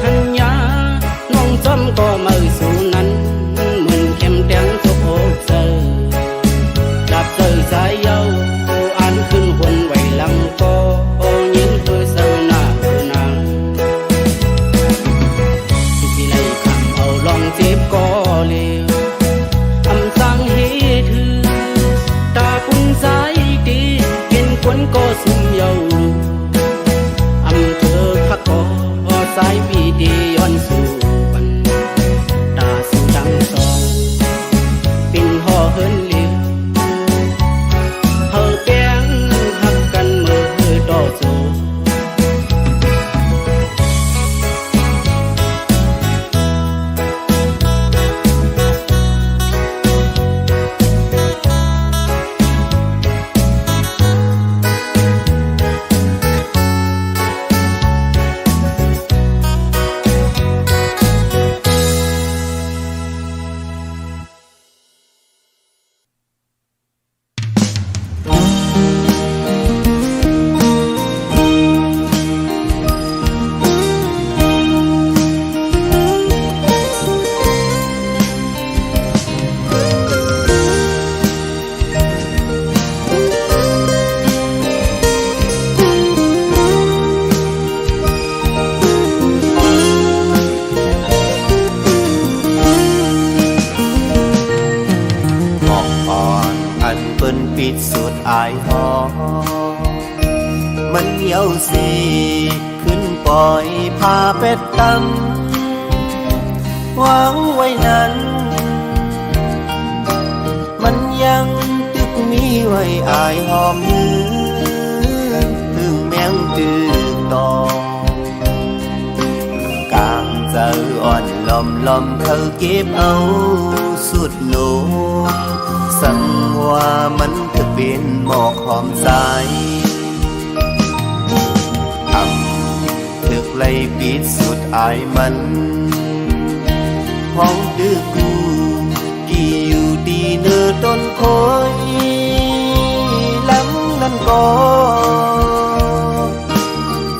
หันยาน้องจอมก็มาสู่นั้นเหมือนเข้มแข็งทุกอกเธอดับเธอสายเยาอันขึ้นคนไว้ลำก็ยิงเธอเศร้าหน้าเธอนางที่ไล่คำเอาลองเจ็บก็เลวอำสั่งให้ถือตาคุณสายดีเป็นคนก็สุ่มเยาอำเธอพักคอสายปีดีย้อนสู่บันตาสู่ดังสองปิ่นห่อเฮินเลี้ยวเฮาแป้งหักกันเมื่อต่อสู้ปิดสุดอายหอมันเหนียวสีขึ้นปล่อยพาเป็ดตำวางไว้นั้นมันยังตึกมีไว้อายหอมมือถึงแมงตึกต่อกลางเจออ่อนลอมลอมเธอเก็บเอาสุดโลสั่งว่ามันจะเป็นหมอกหอมใจถึกไล่ปิดสุดอายมันห้องดื้อกูกี่อยู่ดีเนื้อต้นโพยล้ำนั้นก็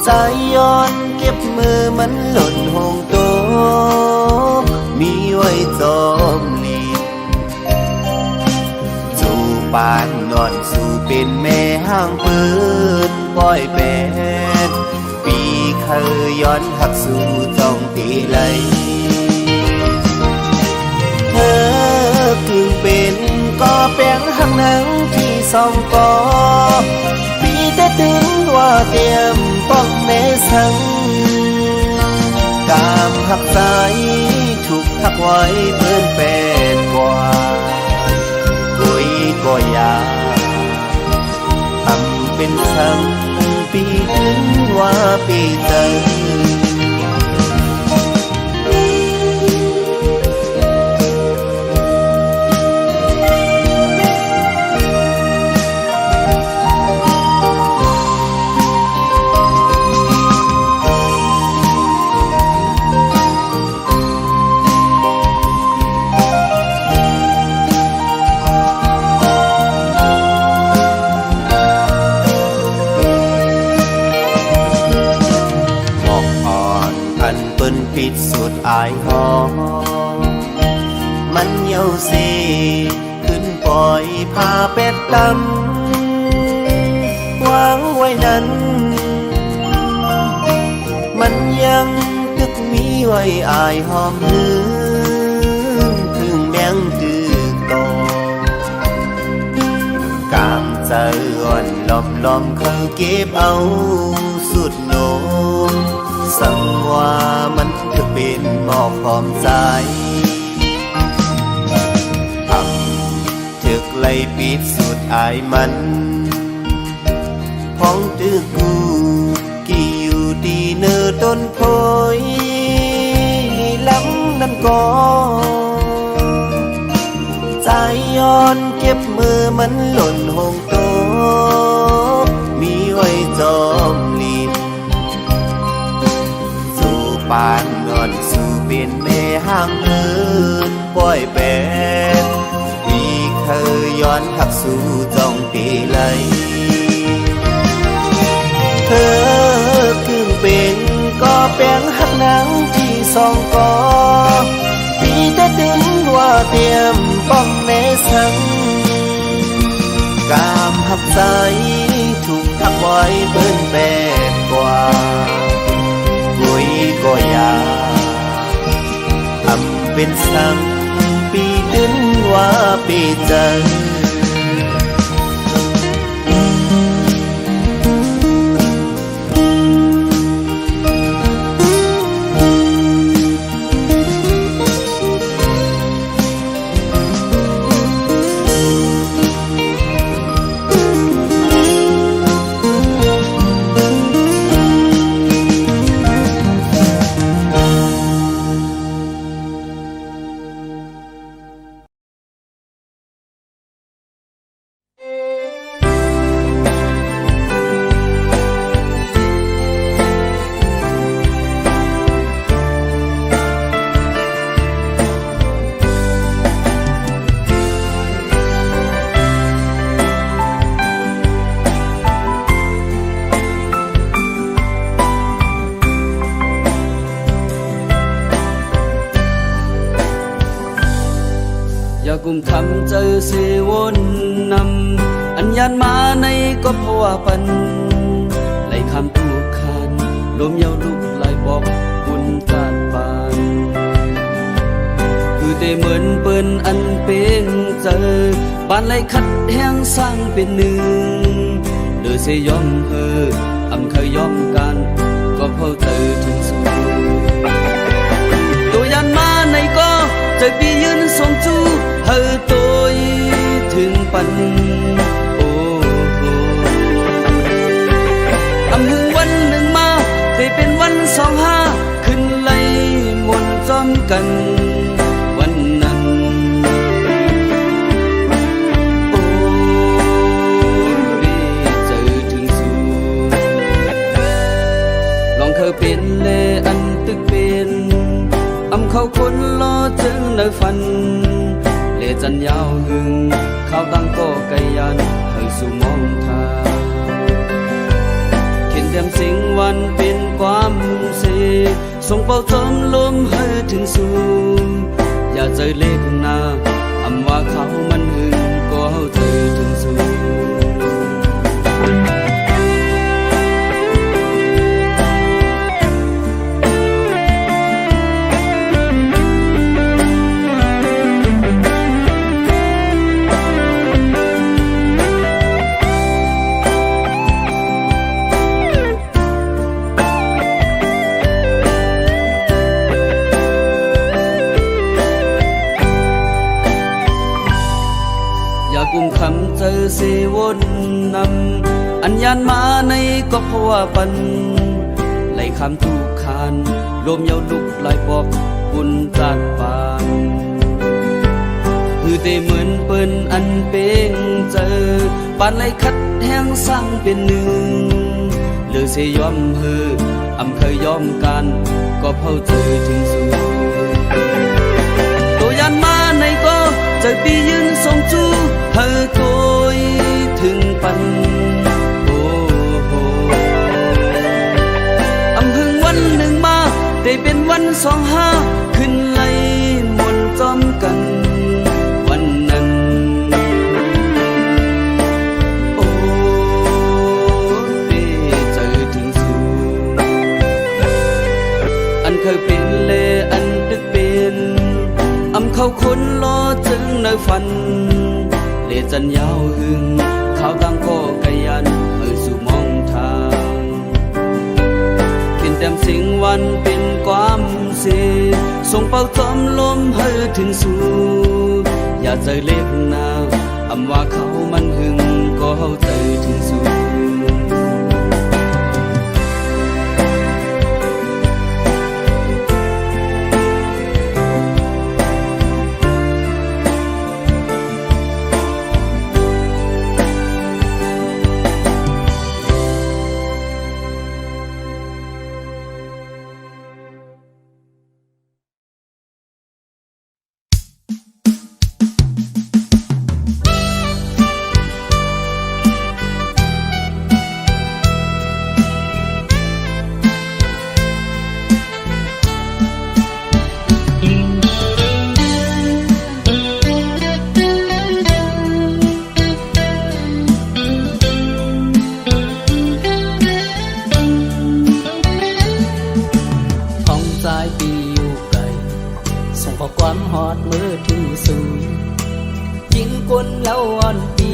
ใจย้อนเก็บมือมันหล่นห้องโตมีไว้จอมปานนอนสู่เป็นแม่ห้างเปิดปล่อยเป็ดปีเคยย้อนหักสู่จ้องตีไหลเธอคือเป็นก็แป้งหักหนังที่สองกอปีแต่ถึงว่าเตรียมป้องแม่สังกามหักใจถูกหักไว้เพื่อนเป็ดกว่าก็อยากทำเป็นซ้ำปีถึงว่าปีเติมปิดสุดอายหอมันเหี่ยวสีขึ้นปล่อยพาเป็ดตำวางไว้นั้นมันยังตึกมีไว้อายหอมลืมถึงแมงตึกโตกามใจอ่อนลอมลอมเคยเก็บเอาสุดโนสั่งว่ามันจะเป็นหมอกหอมใจถึกไล่ปิดสุดอายมันพ้องตึกกูกี่อยู่ดีเนื้อต้นโพยล้ำนั้นก็ใจย้อนเก็บมือมันหล่นห้องโตมีไว้จอมลินปานนอนสู่เป็นแม่ห้างเอินปล่อยเป็ดปีเคยย้อนหักสู่จ้องตีไหลเธอคือเป็นก็ แปลงหักหนังที่สองกอมีแต่ดึงว่าเตรียมป้องในสังกามหักใจถูกทักไว้เปิ้นแบกกว่ากุยก็อยากทำเป็นสังปีดึงว่าปีใจอย่ากุมคำเจอเสวนนำอันยานมาในก็เพราะว่าปันไหลคำทุกคันลมเยาวลุกไหลบอกบุญจาดปานคือแต่เหมือนเปิ้นอันเป็นเจอบ้านไหลคัดแห้งสร้างเป็นหนึ่งเดือเสยอมเฮออำเคยยอมกันก็เพราะเจอถึงสูงตัวยานมาในก็เจอปียืนทรงจูเฮอตัวถึงปันโอ้โหอำหึงวันหนึ่งมาได้เป็นวัน25ขึ้นไล่มนต์จอมกันวันนั้นโอ้ได้เจอถึงสูงลองเคยเป็นเลอันตึกเป็นอำเขาคนรอจึงในฝันเลจันยาวหึงข้าวตั้งก็ไกยันให้สู่มองทางเข็นเต็มสิงวันเป็นความเสส่งเป่าจอมลมให้ถึงสูงอย่าเจอเลขหน้าอำว่าเขามันหึงก็เจอถึงสูงกุมคำเจอเสวนนำอันยานมาในก็เพราะว่าปันไหลคำทุกคันลมเยาวลุกไหลบอกบุญจาดปานคือแต่เหมือนเปิ้นอันเป็นเจอปานไหลคัดแห้งสร้างเป็นหนึ่งหรือเสยอมเฮออำเคยยอมกันก็เพราะเจอถึงสูงตัวยานมาในก็เจอปียืนทรงจูเธอตัวถึงปันโอ้โหอำหึงวันหนึ่งมาได้เป็นวัน25ขึ้นไล่มนต์จอมกันวันนั้นโอ้ได้เจอถึงสูงอันเคยเป็นเลอันตึกเป็นอำเขาคนรอจึงในฝันเลจันยาวหึงข้าวตั้งก็ไกยันเฮอสู่มองทางกินเต็มสิงวันเป็นความเสส่งเป่าจอมลมเฮอถึงสู่อย่าเจอเลขหน้าอำว่าเขามันหึงก็เจอถึงสู่ สายปีอยู่ไกลส่งข้อความฮอดมือถึงสูงยิงคนเล่าอ่อนปี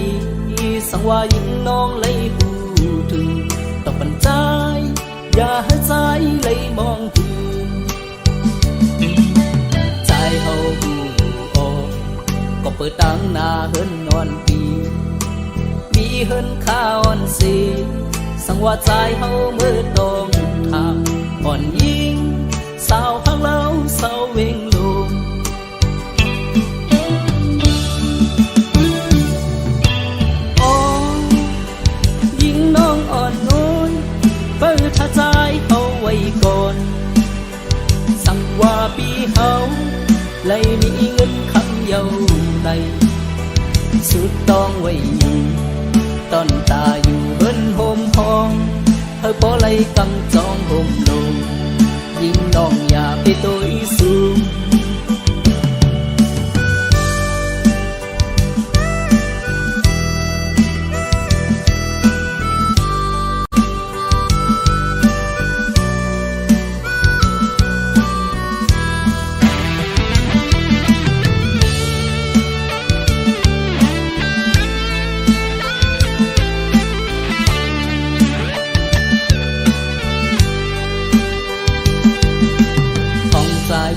สังว่ายิงน้องเลยพูถึงต้องบรรจายอย่าให้ใจเลยมองถึงใจเฮาดูออกก็เปิดตั้งหน้าเฮิรนนอนปีมีเฮิรนข้าอ่อนสีสังว่าใจเฮามือตรงทางอ่อนยิงสาวพักเล่าสาวเวงลงยิงน้องอ่อนน้อยเปิดท่าใจเอาไว้ก่อนสังว่าปีเฮาเลยมีเงินคำเยาในสุดต้องไว้อยู่ตอนตาอยู่เฮิรนโฮมพองเธอบ่ไล่กังจองโฮมลงยิงน้องอย่าไปตัวสูง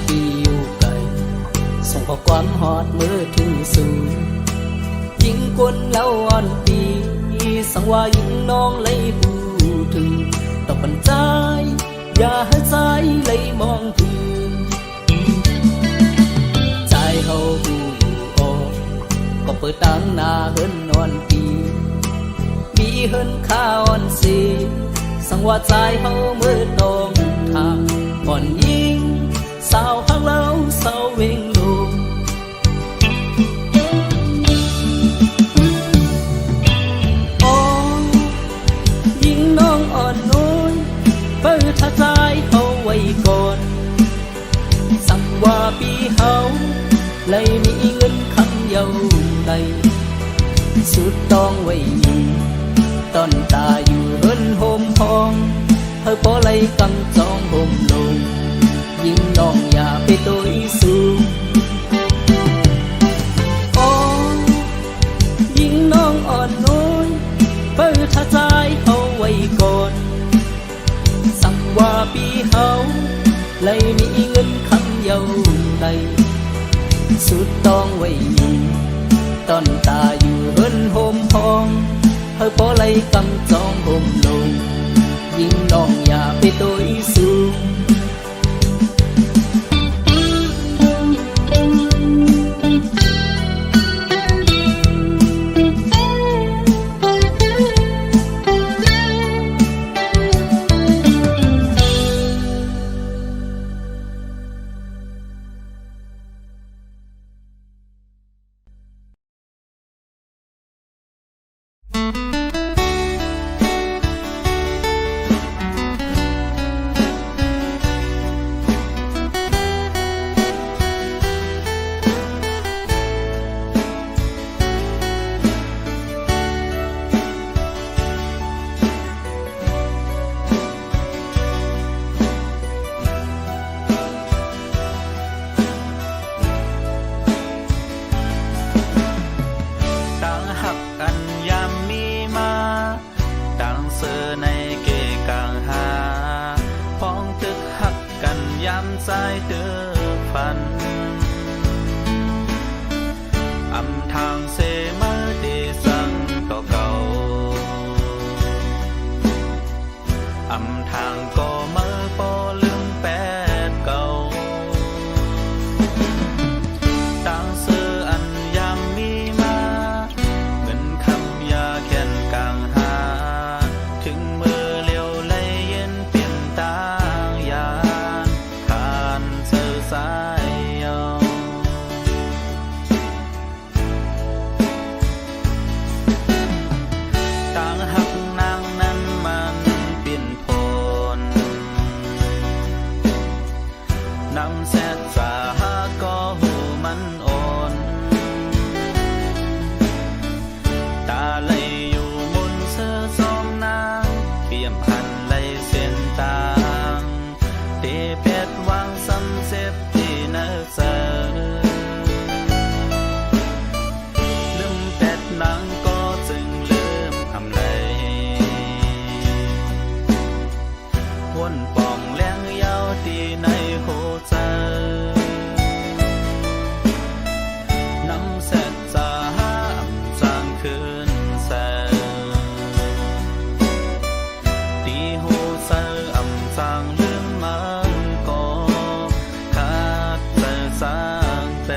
ปีอยู่ไกลส่งข้อความฮอดมือถึงสูงยิงคนเล่าอ่อนปีสังว่ายิงน้องเลยพูถึงต้องบรรจายอย่าให้ใจเลยมองถึงใจเฮาดูออกก็เปิดตั้งหน้าเฮิรนนอนปีมีเฮิรนข้าอ่อนสีสังว่าใจเฮามือตรงทางอ่อนยิงสาวพักเล่าสาวเวงลงยิงน้องอ่อนน้อยเปิดท่าใจเอาไว้ก่อนสักว่าปีเฮาเลยมีเงินคำเยาในสุดต้องไว้อยู่ตอนตาอยู่เฮิรนโฮมพองเธอบ่ไล่กังจองโฮมลงยิงน้องอย่าไปตัวสูงยิงน้องอ่อนน้อยเปิดท่าใจเอาไว้ก่อนสักว่าปีเฮาเลยมีเงินคำเยาในสุดต้องไว้อยู่ตอนตาอยู่เฮิรนโฮมพองเธอบ่ไล่กังจองโฮมลงยิงน้องอย่าไปตัวสูงสายเดือฟันอำทางเสมาดีสังต่อเก่าอำทางก็เมื่อปอลืมแปดเก่าต่างเสืออันยามมีมาเงินคำยาแค้นกลางหาถึงมือเลี้ยวไหลเย็นเปลี่ยนตางยาสายยาวต่างหักนางนั้นมันเปลี่ยนพลนำแสดสาหาก็หูมันอ่อนตาไหลอยู่มุนเสื้อสองนางเปี่ยมพันไหลเส้นตางเตเป็ด วางซ้ำเจ็บที่นักเสือลืมแต่หนังก็จึงลืมคำไหลวนปองแรงยาวที่ในหัวใจน้ำเสร็จจะห้ามจางคืนแสตีหูเสืออ่ำจางลืมมาก็ขาดเจอสางแปร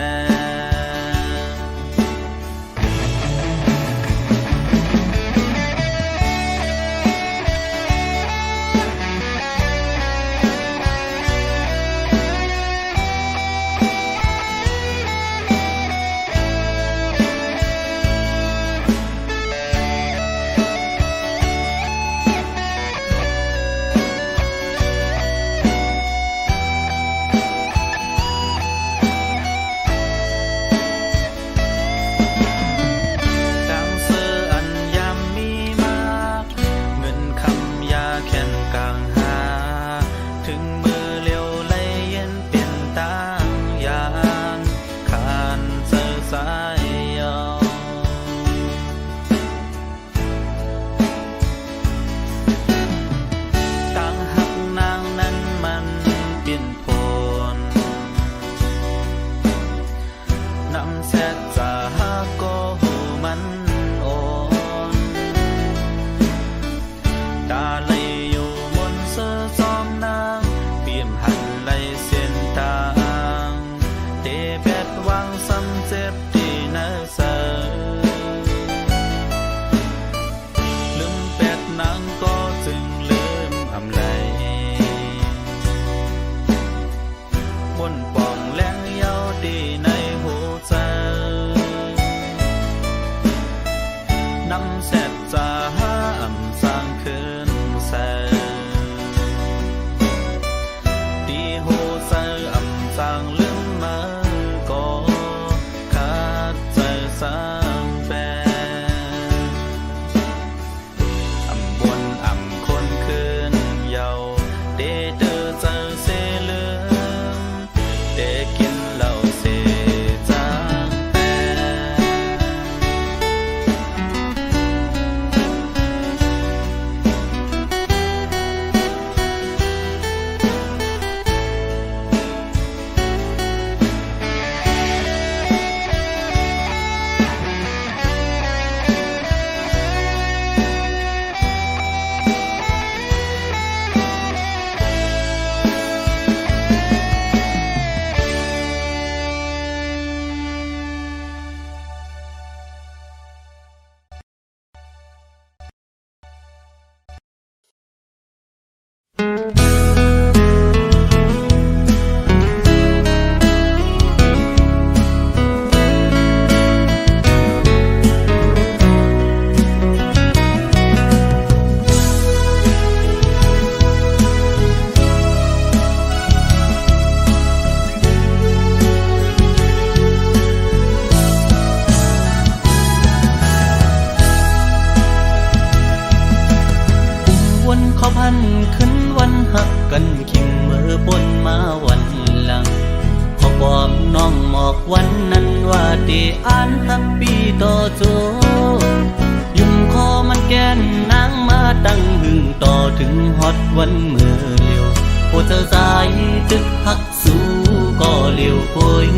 ขึ้นวันหักกันขิงมือปนมาวันหลังขอบอกน้องหมอกวันนั้นว่าที่อ่านทักปีต่อโจยุ่มคอมันแกนนางมาตั้งหึงต่อถึงฮอดวันเมื่อเลี้ยวโอ้เธอสายตึกหักสู้ก็เลี้ยวโอย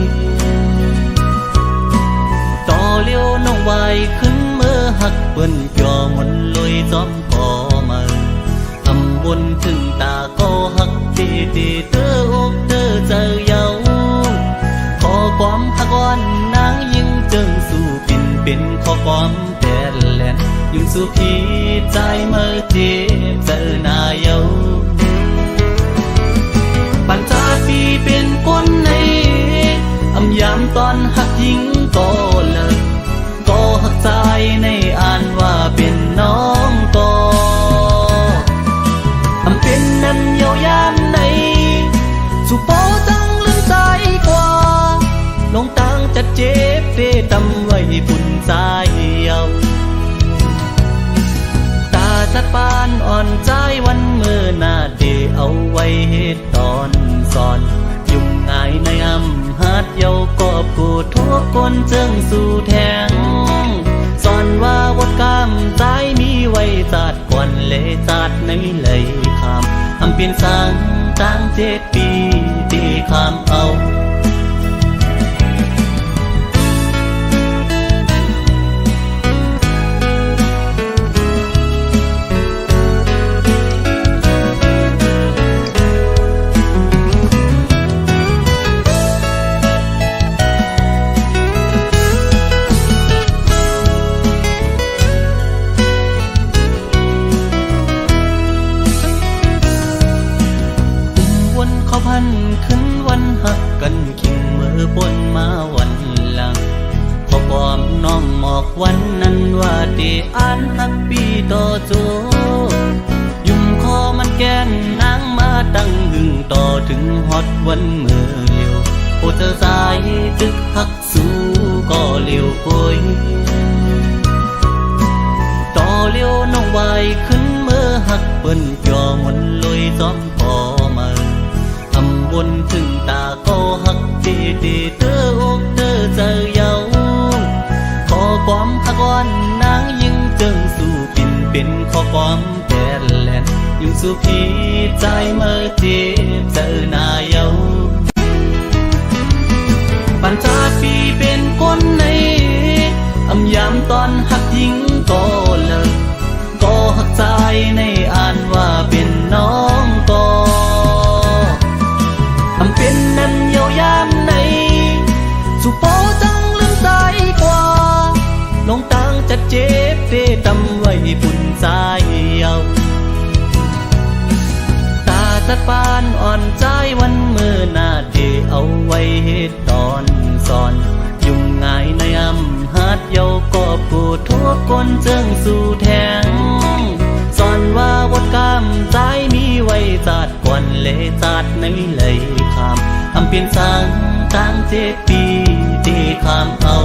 ต่อเลี้ยวน้องวายขึ้นมือหักเปิ้นจ่อมนลอยจอมก่อมาบนถึงตาก็หักตีเธออกเธอเจอเยาขอความหักอ่อนนางยิ่งจึงสู้เป็นขอความแต่แลนยิ่งสู้พี่ใจเมื่อเจ็บเจอหน้าเยาปัญจาปีเป็นคนในอำยามตอนหักยิ่งก็เลิกก็หักใจในอ่านว่าเป็นน้องก็เป็นนั้นเยาวยามในสุโปจังลืมใจกว่าลงตังจัดเจ็บเตะตำไว้ปุ่นใจเยาตาจัดปานอ่อนใจวันเมื่อหน้าเดเอาไว้เหตุตอนสอน คนเจิงสู่แทงสอนว่าวดกามใจมีไว้จาดก่อนเลยจาดในเลยคำเปลี่ยนสังตั้ง7 ปีตีคำเอาขึ้นวันหักกันขิงมือปนมาวันหลังขอความน้องหมอกวันนั้นว่าที่อ่านหักปีต่อโจยุ่มคอมันแกนนางมาตั้งหึงต่อถึงฮอดวันเมื่อเลียวโอเธอสายจึกหักสู้ก็เลียวป่วยต่อเลียวน้องไว้ขึ้นเมื่อหักเปิ้นจ่อมนลอยซ้อมพอมาวนถึงตาก็หักดีดีเธออกเธอเจอเยาขอความหักอ่อนนางยิ่งเจิงสู่ปิ่นเป็นขอความแก่แลนยิ่งสู่พี่ใจเมื่อเจ็บเจอหน้าเยาปัญจาปีเป็นคนในยามตอนหักยิ่งก็เลิกก็หักใจในอ่านว่าเป็นน้องก็เป็นนั้นเยาวยามในสุโปจังลืมใจกว่าลงตังจะเจ็บเตตำไว้ปุ่นใจเยาตาจัดปานอ่อนใจวันเมื่อนาเดเอาไว้เหตุตอนสอนยุ่งง่ายในหาดเยาก็ผู้ทั่วคนเจิงสู่แทงสอนว่าวดกามใจมีไว้จาดก่อนเลยจาดในเลยคำเปลี่ยนสังตั้ง7 ปีตีคำเอา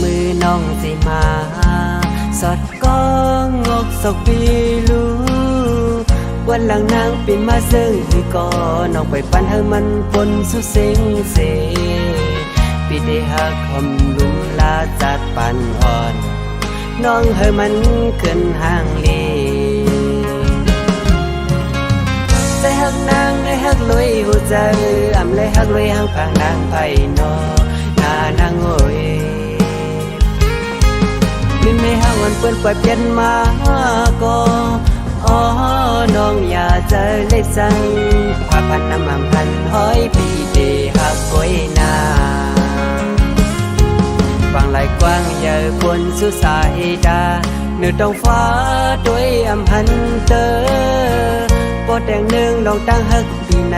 มือน้องสิมาสอดก้องงกศกปีลูวันหลังนางปิ่นมาซึ่งที่ก่อน้องไปปันให้มันปนสุเซ็งเสปีได้หักคำลุมลาจัดปันอ่อนน้องให้มันขึ้นห่างเลใจหักนางได้หักลอยหัวใจเลยหักลอยหักพางนางไปนอหน้านางโอยไม่ห่างวันเปิ้นปล่อยเปลี่ยนมาก็น้องอย่าเจอเล็กสังความพันน้ำมันพันห้อยพี่เดหักก้อยนาฟังไหลกว้างอย่าบนสุสายดาเหนือท้องฟ้าด้วยพันเตอปอดแดงหนึ่งน้องตั้งหักปีใน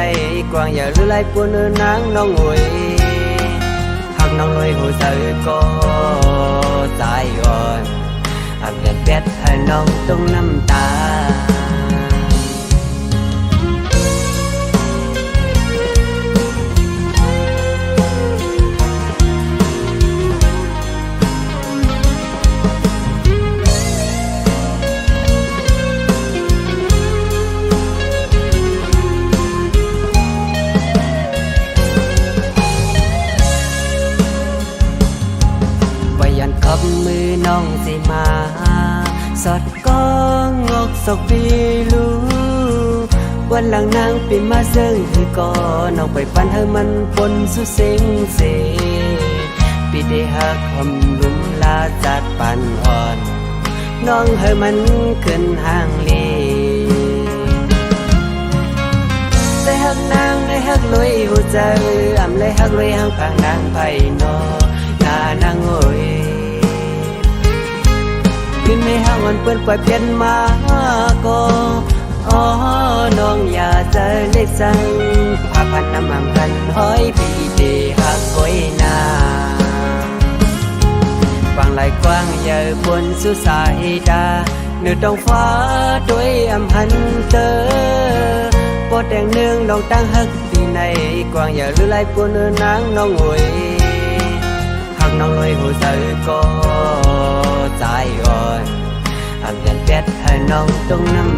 กว้างอย่าลือไหลปวนนางน้องโวยหักน้องลอยหัวใจก็ใจอ่อนเดือดแปดให้น้องต้องน้ำตา น้องสิมาสอดก้องงอกศกปีลูวันหลังนางปีมาเซิงที่ก่อน้องไปปันให้มันปนสุเซ็งเสปีได้หักคำลุมลาจัดปันอ่อน น้องเฮอมันขึ้นห่างเลได้ฮักนางได้ฮักลุยหัวใจอำเลยฮักลุยฮักพางนางไผ่นอหน้านางโอยขึ้นไม่ฮักวันเปิ้นปล่อยเปลี่ยนมาก็อ๋อน้องอย่าใจเล็กจังพาพันน้ำมันกันห้อยพี่เดฮักก้อยนาฟังไหลกว้างอย่าบนสุสายดาเนื้อต้องฟ้าด้วยอำหันเตอปอดแดงเนืองน้องตั้งฮักที่ในกว้างอย่าลือไหลปวนเนื้อนางน้องโวยหักน้องลอยหัวใจก็ใจอ่อนอำยันเป็ดให้น้องต้องน้ำ